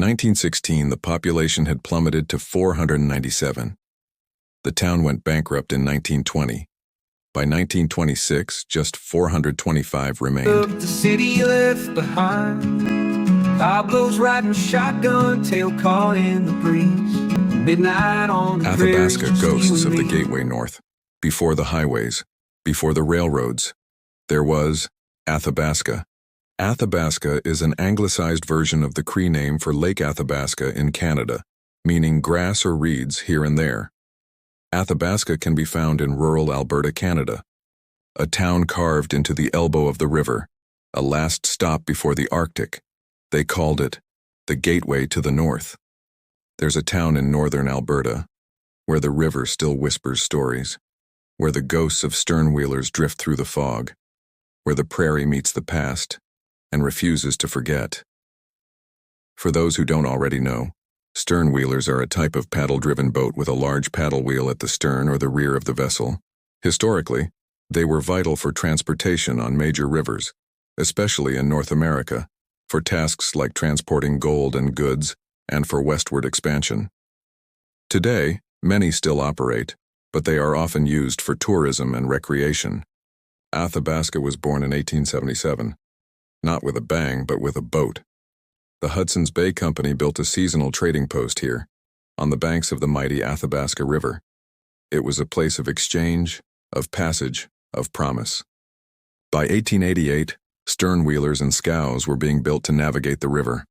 1916, the population had plummeted to 497. The town went bankrupt in 1920. By 1926, just 425 remained. The city left behind. Pablo's riding shotgun, tail caught in the breeze. Midnight on the Athabasca, prairies, ghosts of the me. Gateway North. Before the highways, before the railroads, there was Athabasca. Athabasca is an anglicized version of the Cree name for Lake Athabasca in Canada, meaning grass or reeds here and there. Athabasca can be found in rural Alberta, Canada. A town carved into the elbow of the river, a last stop before the Arctic. They called it the Gateway to the North. There's a town in northern Alberta where the river still whispers stories, where the ghosts of sternwheelers drift through the fog, where the prairie meets the past and refuses to forget. For those who don't already know, sternwheelers are a type of paddle-driven boat with a large paddle wheel at the stern or the rear of the vessel. Historically, they were vital for transportation on major rivers, especially in North America, for tasks like transporting gold and goods and for westward expansion. Today, many still operate, but they are often used for tourism and recreation. Athabasca was born in 1877, not with a bang, but with a boat. The Hudson's Bay Company built a seasonal trading post here, on the banks of the mighty Athabasca River. It was a place of exchange, of passage, of promise. By 1888, sternwheelers and scows were being built to navigate the river.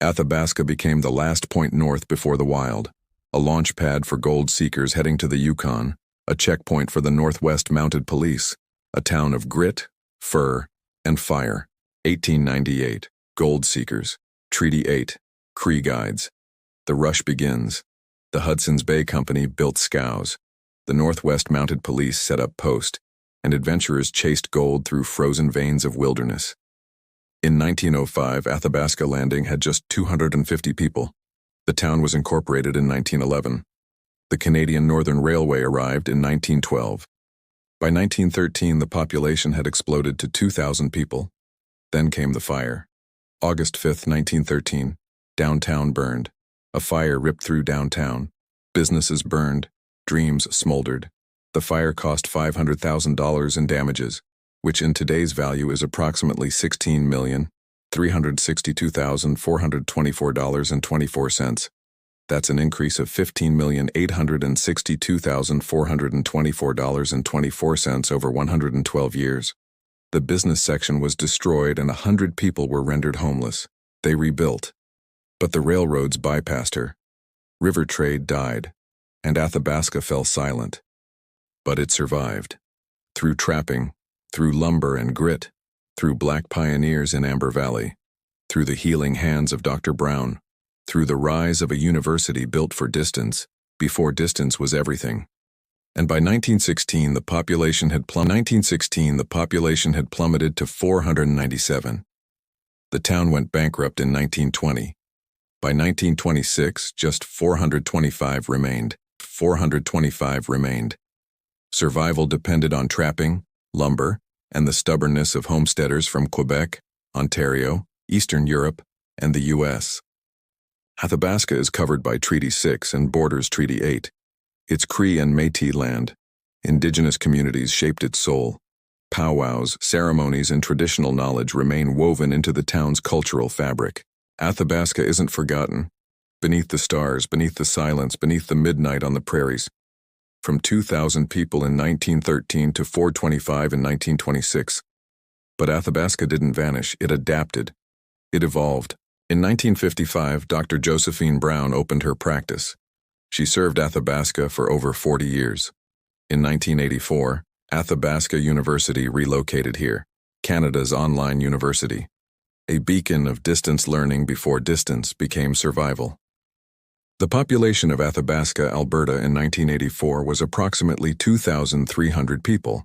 Athabasca became the last point north before the Wild, a launch pad for gold seekers heading to the Yukon, a checkpoint for the Northwest Mounted Police, a town of grit, fur, and fire. 1898, gold seekers. Treaty 8, Cree guides. The rush begins. The Hudson's Bay Company built scows. The Northwest Mounted Police set up post, and adventurers chased gold through frozen veins of wilderness. In 1905, Athabasca Landing had just 250 people. The town was incorporated in 1911. The Canadian Northern Railway arrived in 1912. By 1913, the population had exploded to 2,000 people. Then came the fire. August 5, 1913, downtown burned. A fire ripped through downtown. Businesses burned. Dreams smoldered. The fire cost $500,000 in damages, which in today's value is approximately $16,362,424.24. That's an increase of $15,862,424.24 over 112 years. The business section was destroyed and 100 people were rendered homeless. They rebuilt. But the railroads bypassed her. River trade died, and Athabasca fell silent. But it survived. Through trapping, through lumber and grit, through black pioneers in Amber Valley, through the healing hands of Dr. Brown, through the rise of a university built for distance, before distance was everything. And by 1916, the population had plummeted to 497. The town went bankrupt in 1920. By 1926, just 425 remained. Survival depended on trapping, lumber, and the stubbornness of homesteaders from Quebec, Ontario, Eastern Europe, and the U.S. Athabasca is covered by Treaty 6 and borders Treaty 8. It's Cree and Métis land. Indigenous communities shaped its soul. Powwows, ceremonies, and traditional knowledge remain woven into the town's cultural fabric. Athabasca isn't forgotten. Beneath the stars, beneath the silence, beneath the midnight on the prairies. From 2,000 people in 1913 to 425 in 1926. But Athabasca didn't vanish, it adapted. It evolved. In 1955, Dr. Josephine Brown opened her practice. She served Athabasca for over 40 years. In 1984, Athabasca University relocated here, Canada's online university. A beacon of distance learning before distance became survival. The population of Athabasca, Alberta in 1984 was approximately 2,300 people.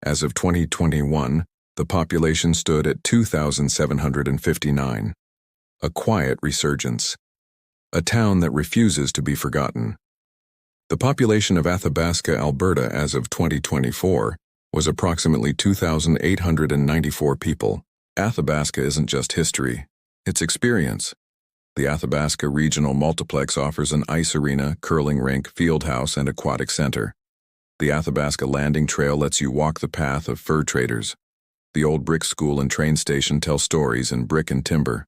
As of 2021, the population stood at 2,759. A quiet resurgence. A town that refuses to be forgotten. The population of Athabasca, Alberta as of 2024 was approximately 2,894 people. Athabasca isn't just history, it's experience. The Athabasca Regional Multiplex offers an ice arena, curling rink, field house, and aquatic center. The Athabasca Landing Trail lets you walk the path of fur traders. The old brick school and train station tell stories in brick and timber.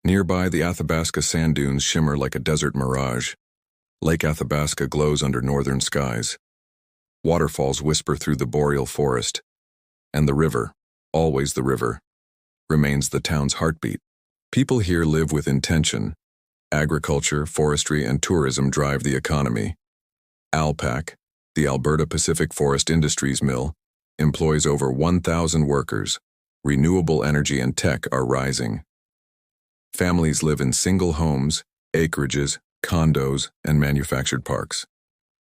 Nearby, the Athabasca sand dunes shimmer like a desert mirage. Lake Athabasca glows under northern skies. Waterfalls whisper through the boreal forest. And the river, always the river, remains the town's heartbeat. People here live with intention. Agriculture, forestry, and tourism drive the economy. ALPAC, the Alberta Pacific Forest Industries Mill, employs over 1,000 workers. Renewable energy and tech are rising. Families live in single homes, acreages, condos, and manufactured parks.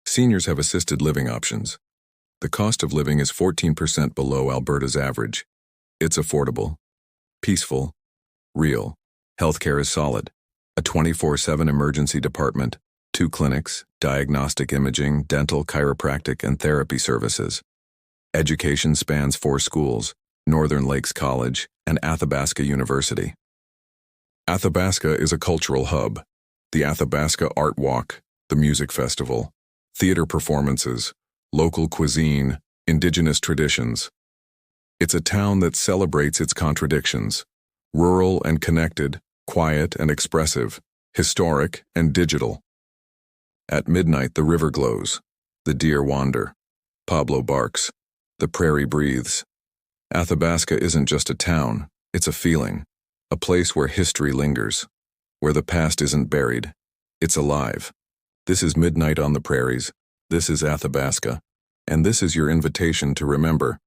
Seniors have assisted living options. The cost of living is 14% below Alberta's average. It's affordable, peaceful, real. Healthcare is solid. A 24/7 emergency department, 2 clinics, diagnostic imaging, dental, chiropractic, and therapy services. Education spans 4 schools, Northern Lakes College and Athabasca University. Athabasca is a cultural hub. The Athabasca Art Walk, the music festival, theater performances, local cuisine, indigenous traditions. It's a town that celebrates its contradictions. Rural and connected, quiet and expressive, historic and digital. At midnight, the river glows. The deer wander. Pablo barks. The prairie breathes. Athabasca isn't just a town, it's a feeling. A place where history lingers. Where the past isn't buried. It's alive. This is Midnight on the Prairies. This is Athabasca. And this is your invitation to remember.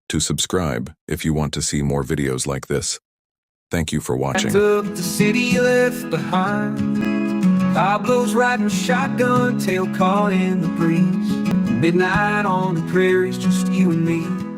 To subscribe if you want to see more videos like this. Thank you for watching. Took the city left behind. Pablo's riding shotgun, tail caught in the breeze. Midnight on the prairies, just you and me.